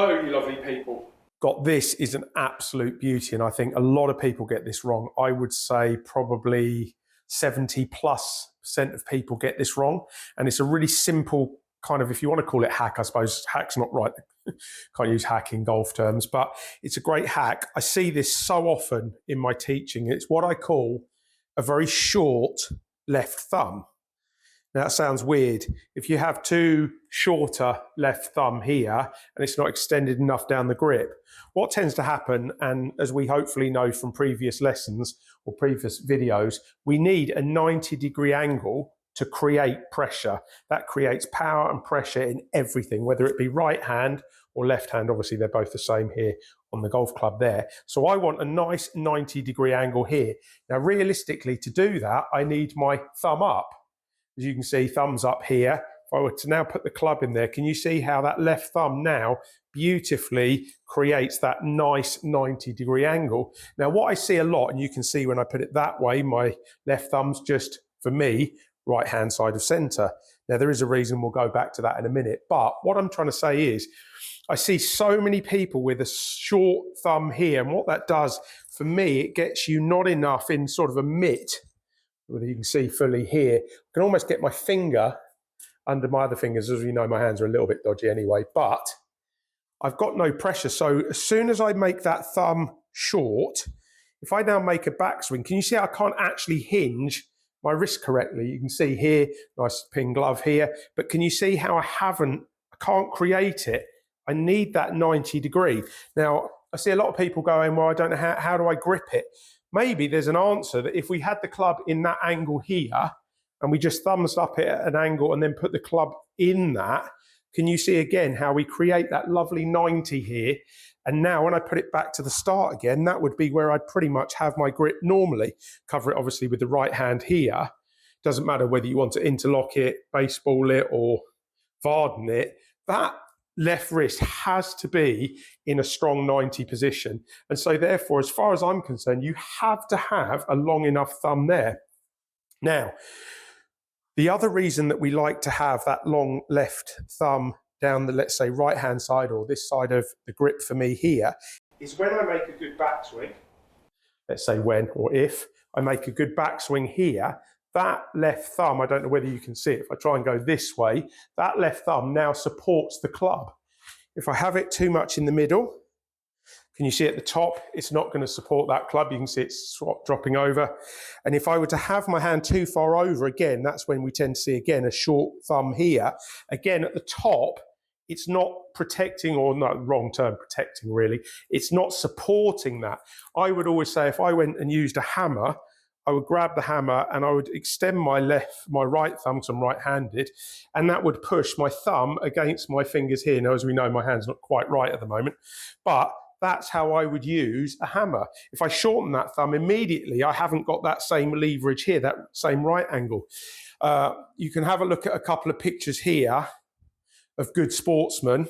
Hello, you lovely people. This is an absolute beauty, and I think a lot of people get this wrong. I would say probably 70+% of people get this wrong, and it's a really simple kind of, if you want to call it hack, I suppose hack's not right. Can't use hack in golf terms, but it's a great hack. I see this so often in my teaching. It's what I call a very short left thumb. Now, that sounds weird. If you have too shorter left thumb here and it's not extended enough down the grip, what tends to happen, and as we hopefully know from previous lessons or previous videos, we need a 90-degree angle to create pressure. That creates power and pressure in everything, whether it be right hand or left hand. Obviously, they're both the same here on the golf club there. So I want a nice 90-degree angle here. Now, realistically, to do that, I need my thumb up. As you can see, thumbs up here. If I were to now put the club in there, can you see how that left thumb now beautifully creates that nice 90-degree angle? Now, what I see a lot, and you can see when I put it that way, my left thumb's just, for me, right-hand side of center. Now, there is a reason, we'll go back to that in a minute. But what I'm trying to say is, I see so many people with a short thumb here, and what that does, for me, it gets you not enough in sort of a mitt, whether you can see fully here. I can almost get my finger under my other fingers. As you know, my hands are a little bit dodgy anyway, but I've got no pressure. So as soon as I make that thumb short, if I now make a backswing, can you see I can't actually hinge my wrist correctly? You can see here, nice pin glove here, but can you see how I can't create it? I need that 90-degree. Now, I see a lot of people going, well, I don't know, how do I grip it? Maybe there's an answer that if we had the club in that angle here and we just thumbs up it at an angle and then put the club in that, can you see again how we create that lovely 90 here? And now when I put it back to the start again, that would be where I'd pretty much have my grip normally. Cover it obviously with the right hand here. Doesn't matter whether you want to interlock it, baseball it or varden it. That left wrist has to be in a strong 90 position. And so therefore, as far as I'm concerned, you have to have a long enough thumb there. Now, the other reason that we like to have that long left thumb down the, let's say, right-hand side or this side of the grip for me here, is when I make a good backswing, let's say when or if I make a good backswing here, that left thumb, I don't know whether you can see it, if I try and go this way, that left thumb now supports the club. If I have it too much in the middle, can you see at the top, it's not going to support that club. You can see it's dropping over. And if I were to have my hand too far over, again, that's when we tend to see, again, a short thumb here. Again, at the top, it's not protecting, or no, wrong term, protecting really. It's not supporting that. I would always say if I went and used a hammer, I would grab the hammer and I would extend my right thumb, because I'm right-handed, and that would push my thumb against my fingers here. Now, as we know, my hand's not quite right at the moment, but that's how I would use a hammer. If I shorten that thumb immediately, I haven't got that same leverage here, that same right angle. You can have a look at a couple of pictures here of good sportsmen.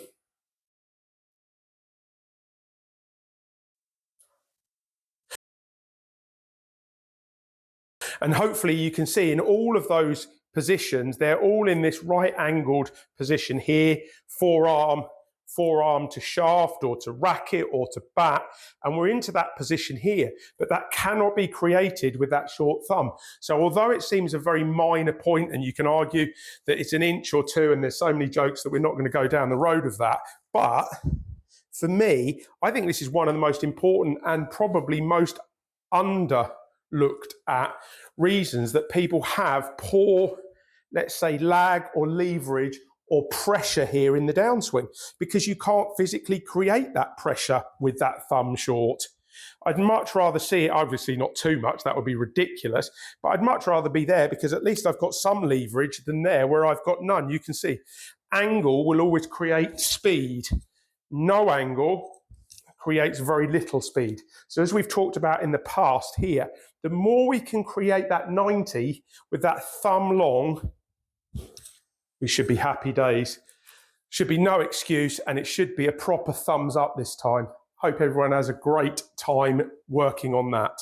And hopefully you can see in all of those positions, they're all in this right angled position here, forearm to shaft or to racket or to bat. And we're into that position here, but that cannot be created with that short thumb. So although it seems a very minor point, and you can argue that it's an inch or two, and there's so many jokes that we're not going to go down the road of that. But for me, I think this is one of the most important and probably most underlooked at reasons that people have poor, let's say, lag or leverage or pressure here in the downswing, because you can't physically create that pressure with that thumb short. I'd much rather see it, obviously not too much, that would be ridiculous, but I'd much rather be there because at least I've got some leverage than there where I've got none. You can see angle will always create speed. No angle creates very little speed. So as we've talked about in the past here, the more we can create that 90 with that thumb long, we should be happy days. Should be no excuse, and it should be a proper thumbs up this time. Hope everyone has a great time working on that.